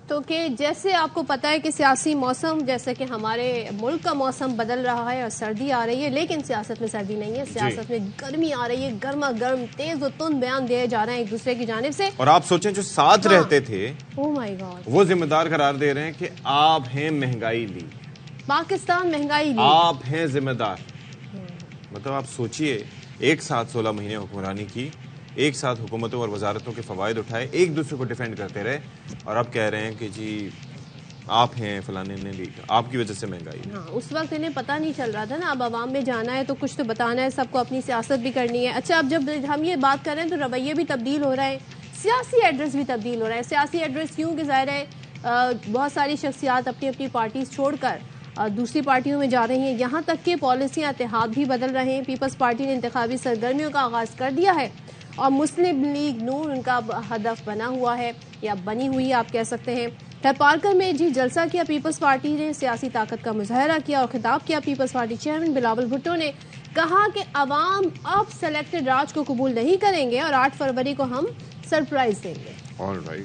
تو کہ جیسے آپ کو پتا ہے کہ سیاسی موسم جیسے کہ ہمارے ملک کا موسم بدل رہا ہے اور سردی آ رہی ہے، لیکن سیاست میں سردی نہیں ہے، سیاست میں گرمی آ رہی ہے، گرما گرم تیز و تند بیان دیے جا رہے ہیں ایک دوسرے کی جانب سے. اور آپ سوچیں جو ساتھ رہتے تھے وہ ذمہ دار قرار دے رہے ہیں کہ آپ ہیں مہنگائی لیگ، پاکستان مہنگائی لیگ، آپ ہیں ذمہ دار. مطلب آپ سوچئے ایک ساتھ 16 مہینے حکمرانی کی، ایک ساتھ حکومتوں اور وزارتوں کے فوائد اٹھائے، ایک دوسرے کو ڈیفینڈ کرتے رہے، اور اب کہہ رہے ہیں کہ جی آپ ہیں فلانے نے لیگ، آپ کی وجہ سے مہنگائی. ہاں اس وقت انہیں پتہ نہیں چل رہا تھا نا، اب عوام میں جانا ہے تو کچھ تو بتانا ہے، سب کو اپنی سیاست بھی کرنی ہے. اچھا اب جب ہم یہ بات کر رہے ہیں تو رویے بھی تبدیل ہو رہے ہیں، سیاسی ایڈریس بھی تبدیل ہو رہا ہے. سیاسی ایڈریس کیوں کہ ظاہر ہے بہت ساری شخصیات اپنی اپنی پارٹیز چھوڑ کر دوسری پارٹیوں میں جا رہی ہیں، یہاں تک کہ پالیسیاں اتحاد بھی بدل رہے ہیں. پیپلز پارٹی نے انتخابی سرگرمیوں کا آغاز کر دیا ہے اور مسلم لیگ نون ان کا ہدف بنا ہوا ہے یا بنی ہوئی آپ کہہ سکتے ہیں. پارکر میں جلسہ کیا پیپلز پارٹی نے، سیاسی طاقت کا مظاہرہ کیا اور خطاب کیا. پیپلز پارٹی چیئرمین بلاول بھٹو نے کہا کہ عوام اب سلیکٹڈ راج کو قبول نہیں کریں گے اور 8 فروری کو ہم سرپرائز دیں گے.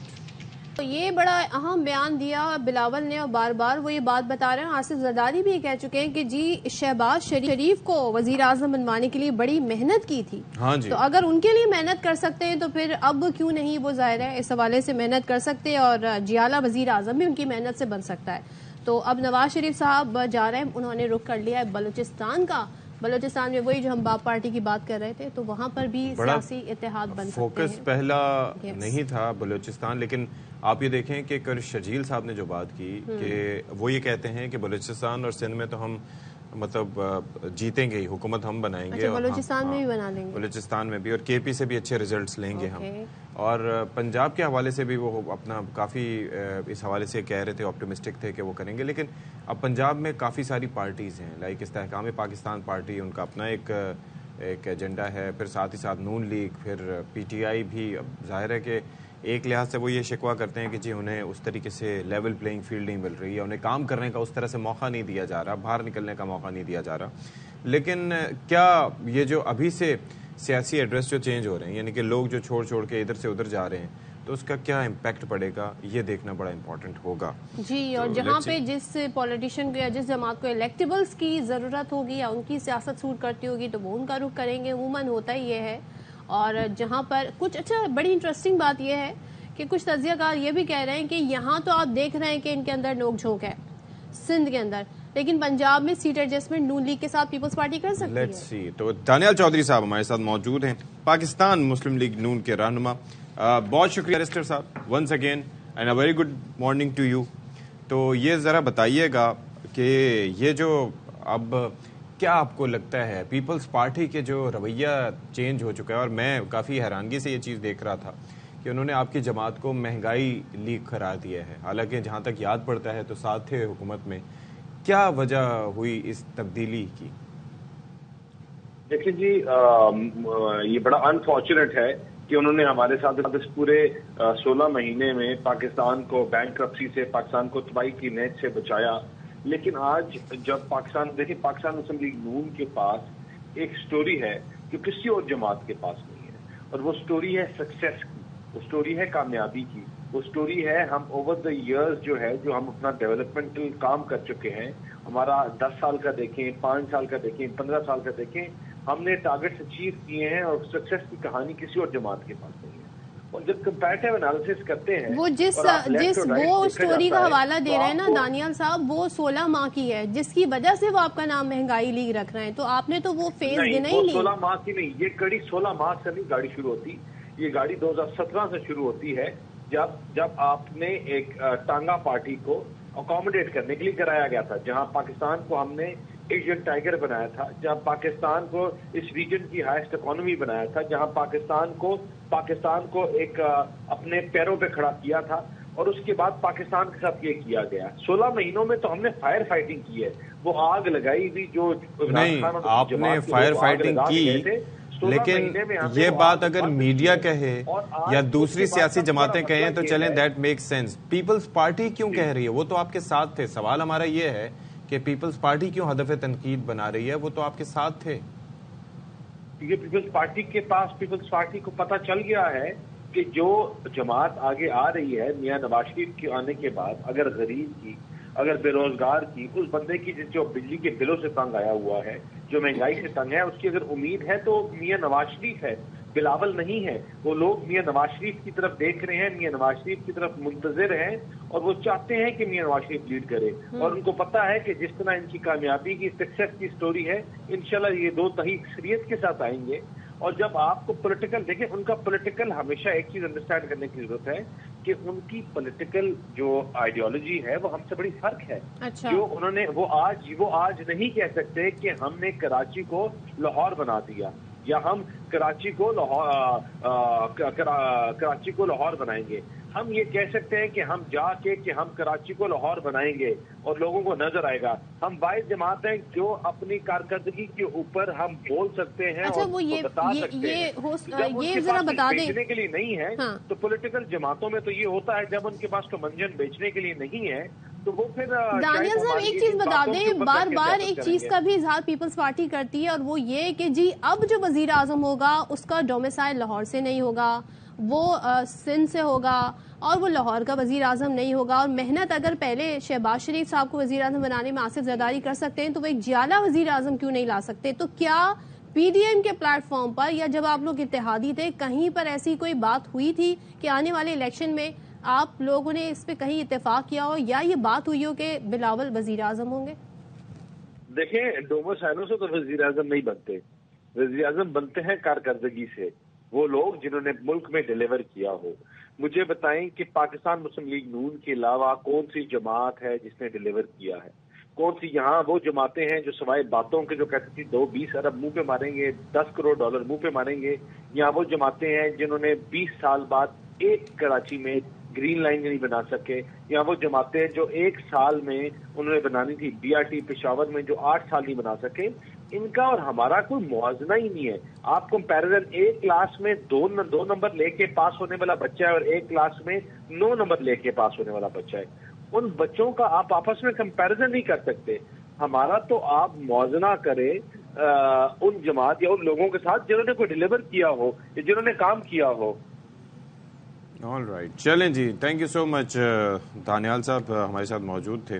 تو یہ بڑا اہم بیان دیا بلاول نے اور بار بار وہ یہ بات بتا رہے ہیں. آصف زرداری بھی یہ کہہ چکے ہیں کہ جی شہباز شریف کو وزیر اعظم بنوانے کے لیے بڑی محنت کی تھی، تو اگر ان کے لیے محنت کر سکتے ہیں تو پھر اب کیوں نہیں وہ ظاہر ہے اس حوالے سے محنت کر سکتے، اور جیالہ وزیر اعظم بھی ان کی محنت سے بن سکتا ہے. تو اب نواز شریف صاحب جا رہے ہیں، انہوں نے رخ کر لیا ہے بلوچستان کا. بلوچستان میں وہی جو ہم باپ پارٹی کی بات کر رہے تھے، تو وہاں پر بھی سیاسی اتحاد بن سکتے ہیں. فوکس پہلا نہیں تھا بلوچستان، لیکن آپ یہ دیکھیں کہ کل شرجیل صاحب نے جو بات کی کہ وہ یہ کہتے ہیں کہ بلوچستان اور سندھ میں تو ہم مطلب جیتیں گے، حکومت ہم بنائیں گے، بلوچستان میں بھی بنا لیں گے، بلوچستان میں بھی، اور کے پی سے بھی اچھے ریزلٹس لیں گے ہم. اور پنجاب کے حوالے سے بھی وہ اپنا کافی اس حوالے سے کہہ رہے تھے، آپٹیمسٹک تھے کہ وہ کریں گے. لیکن اب پنجاب میں کافی ساری پارٹیز ہیں، لائک استحکام پاکستان پارٹی، ان کا اپنا ایک ایجنڈا ہے، پھر ساتھ ہی ساتھ نون لیگ، پھر پی ٹی آئی بھی. اب ظاہر ہے کہ ایک لحاظ سے وہ یہ شکوہ کرتے ہیں کہ جی انہیں اس طریقے سے لیول پلینگ فیلڈ نہیں مل رہی ہے، انہیں کام کرنے کا اس طرح سے موقع نہیں دیا جا رہا، باہر نکلنے کا موقع نہیں دیا جا رہا. لیکن کیا یہ جو ابھی سے سیاسی ایڈریس جو چینج ہو رہے ہیں، یعنی کہ لوگ جو چھوڑ کے ادھر سے ادھر جا رہے ہیں، تو اس کا کیا امپیکٹ پڑے گا، یہ دیکھنا بڑا امپورٹنٹ ہوگا. جی، اور جہاں پہ جس پولیٹیشین کو یا جس جماعت کو الیکٹیبلز کی ضرورت ہوگی یا ان کی سیاست سوٹ کرتی ہوگی تو وہ ان کا رخ کریں گے، عموماً ہوتا ہی یہ ہے. اور جہاں پر کچھ اچھا بڑی انٹرسٹنگ بات یہ ہے کہ کچھ تجزیہ کار یہ بھی کہہ رہے ہیں کہ یہاں تو آپ دیکھ رہے ہیں کہ ان کے اندر نوک جھونک ہے سندھ کے اندر، لیکن پنجاب میں سیٹ ایڈجسٹمنٹ نون لیگ کے ساتھ پیپلز پارٹی کر سکتی ہے. Let's see. تو دانیال چودھری صاحب ہمارے ساتھ موجود ہیں، پاکستان مسلم لیگ نون کے رہنما. بہت شکریہ رسٹر صاحب، once again and a very good morning to you. تو یہ ذرا بتائیے گا کہ یہ جو اب کیا آپ کو لگتا ہے پیپلز پارٹی کے جو رویہ چینج ہو چکا ہے، اور میں کافی حیرانگی سے یہ چیز دیکھ رہا تھا کہ انہوں نے آپ کی جماعت کو مہنگائی لیگ قرار دیا ہے، حالانکہ جہاں تک یاد پڑتا ہے تو ساتھ تھے حکومت میں. کیا وجہ ہوئی اس تبدیلی کی؟ دیکھیں جی، یہ بڑا انفارچونیٹ ہے کہ انہوں نے ہمارے ساتھ اس پورے 16 مہینے میں پاکستان کو بینکرپسی سے، پاکستان کو تباہی کی نیز سے بچایا. لیکن آج جب پاکستان دیکھیں، پاکستان مسلم لیگ نون کے پاس ایک سٹوری ہے جو کسی اور جماعت کے پاس نہیں ہے، اور وہ سٹوری ہے سکسیس کی، وہ سٹوری ہے کامیابی کی، وہ سٹوری ہے ہم اوور دا ایئرز جو ہے جو ہم اپنا ڈیولپمنٹل کام کر چکے ہیں. ہمارا 10 سال کا دیکھیں، 5 سال کا دیکھیں، 15 سال کا دیکھیں، ہم نے ٹارگٹس اچیو کیے ہیں، اور سکسیس کی کہانی کسی اور جماعت کے پاس نہیں ہے. اور جب کمپیریٹیو انالیسس کرتے ہیں، وہ جس وہ سٹوری کا حوالہ دے رہے ہیں نا دانیال صاحب، وہ 16 ماہ کی ہے جس کی وجہ سے وہ آپ کا نام مہنگائی لیگ رکھ رہے ہیں. تو آپ نے تو وہ فیز گنا ہی نہیں. 16 ماہ کی نہیں، یہ کڑی 16 ماہ سے نہیں گاڑی شروع ہوتی، یہ گاڑی 2017 سے شروع ہوتی ہے، جب آپ نے ایک ٹانگا پارٹی کو اکوموڈیٹ کرنے کے لیے کرایا گیا تھا، جہاں پاکستان کو ہم نے ایشین ٹائیگر بنایا تھا، جہاں پاکستان کو اس ریجن کی ہائیسٹ اکانومی بنایا تھا، جہاں پاکستان کو ایک اپنے پیروں پہ کھڑا کیا تھا، اور اس کے بعد پاکستان کے ساتھ یہ کیا گیا. 16 مہینوں میں تو ہم نے فائر فائٹنگ کی ہے، وہ آگ لگائی بھی جو نہیں، آپ نے فائر فائٹنگ کی، لیکن یہ بات اگر میڈیا کہے یا دوسری سیاسی جماعتیں کہیں تو چلیں that make sense. Peoples Party کیوں کہہ رہی ہے؟ وہ تو آپ کے ساتھ تھے. سوال ہمارا یہ ہے کہ پیپلز پارٹی کیوں ہدف تنقید بنا رہی ہے؟ وہ تو آپ کے ساتھ تھے. کیونکہ پیپلز پارٹی کے پاس، پیپلز پارٹی کو پتہ چل گیا ہے کہ جو جماعت آگے آ رہی ہے میاں نواز شریف کے آنے کے بعد، اگر غریب کی، اگر بے روزگار کی، اس بندے کی جو بجلی کے بلوں سے تنگ آیا ہوا ہے، جو مہنگائی سے تنگ ہے، اس کی اگر امید ہے تو میاں نواز شریف ہے، بلاول نہیں ہے. وہ لوگ میاں نواز شریف کی طرف دیکھ رہے ہیں، میاں نواز شریف کی طرف منتظر ہیں، اور وہ چاہتے ہیں کہ میاں نواز شریف لیڈ کرے. اور ان کو پتا ہے کہ جس طرح ان کی کامیابی کی، سکسیس کی سٹوری ہے، انشاءاللہ یہ دو تہی اکثریت کے ساتھ آئیں گے. اور جب آپ کو پولیٹیکل دیکھیں، ان کا پولیٹیکل ہمیشہ ایک چیز انڈرسٹینڈ کرنے کی ضرورت ہے کہ ان کی پولیٹیکل جو آئیڈیالوجی ہے وہ ہم سے بڑی فرق ہے. جو انہوں نے وہ آج نہیں کہہ سکتے کہ ہم نے کراچی کو لاہور بنا دیا، یا ہم کراچی کو لاہور بنائیں گے. ہم یہ کہہ سکتے ہیں کہ ہم جا کے کہ ہم کراچی کو لاہور بنائیں گے اور لوگوں کو نظر آئے گا. ہم باعث جماعت ہیں جو اپنی کارکردگی کے اوپر ہم بول سکتے ہیں اور بتا سکتے ہیں. جب ان کے پاس بیچنے کے لیے نہیں ہے تو پولیٹیکل جماعتوں میں تو یہ ہوتا ہے، جب ان کے پاس منجن بیچنے کے لیے نہیں ہے تو وہ پھر. دانیال صاحب ایک چیز بتا دیں، بار ایک چیز کا بھی اظہار پیپلز پارٹی کرتی ہے، اور وہ یہ کہ جی اب جو وزیر اعظم ہوگا اس کا ڈومیسائل لاہور سے نہیں ہوگا، وہ سندھ سے ہوگا، اور وہ لاہور کا وزیر اعظم نہیں ہوگا. اور محنت اگر پہلے شہباز شریف صاحب کو وزیر اعظم بنانے میں آصف زرداری کر سکتے ہیں تو وہ ایک جیالہ وزیر اعظم کیوں نہیں لا سکتے؟ تو کیا پی ڈی ایم کے پلیٹ فارم پر یا جب آپ لوگ اتحادی تھے کہیں پر ایسی کوئی بات ہوئی تھی کہ آنے والے الیکشن میں آپ لوگوں نے اس پہ کہیں اتفاق کیا ہو، یا یہ بات ہوئی ہو کہ بلاول وزیر اعظم ہوں گے؟ دیکھیں، ڈومیسائلوں سے تو وزیر اعظم نہیں بنتے. وزیر اعظم بنتے ہیں کارکردگی سے. وہ لوگ جنہوں نے ملک میں ڈیلیور کیا ہو. مجھے بتائیں کہ پاکستان مسلم لیگ نون کے علاوہ کون سی جماعت ہے جس نے ڈیلیور کیا ہے؟ کون سی یہاں وہ جماعتیں ہیں جو سوائے باتوں کے جو کہتی تھی 20 ارب منہ پہ ماریں گے، 10 کروڑ ڈالر منہ پہ ماریں گے؟ یہاں وہ جماعتیں ہیں جنہوں نے 20 سال بعد ایک کراچی میں گرین لائن نہیں بنا سکے. یہاں وہ جماعتیں جو 1 سال میں انہوں نے بنانی تھی بی آر ٹی پشاور میں، جو 8 سال نہیں بنا سکے. ان کا اور ہمارا کوئی موازنہ ہی نہیں ہے. آپ کمپیریزن، ایک کلاس میں 2 نمبر لے کے پاس ہونے والا بچہ ہے اور ایک کلاس میں 9 نمبر لے کے پاس ہونے والا بچہ ہے. ان بچوں کا آپ آپس میں کمپیریزن نہیں کر سکتے. ہمارا تو آپ موازنہ کریں ان جماعت یا ان لوگوں کے ساتھ جنہوں نے کوئی ڈیلیور کیا ہو یا جنہوں نے کام کیا ہو. آل رائٹ، چلیں جی، تھینک یو سو مچ. دانیال صاحب ہمارے ساتھ موجود تھے.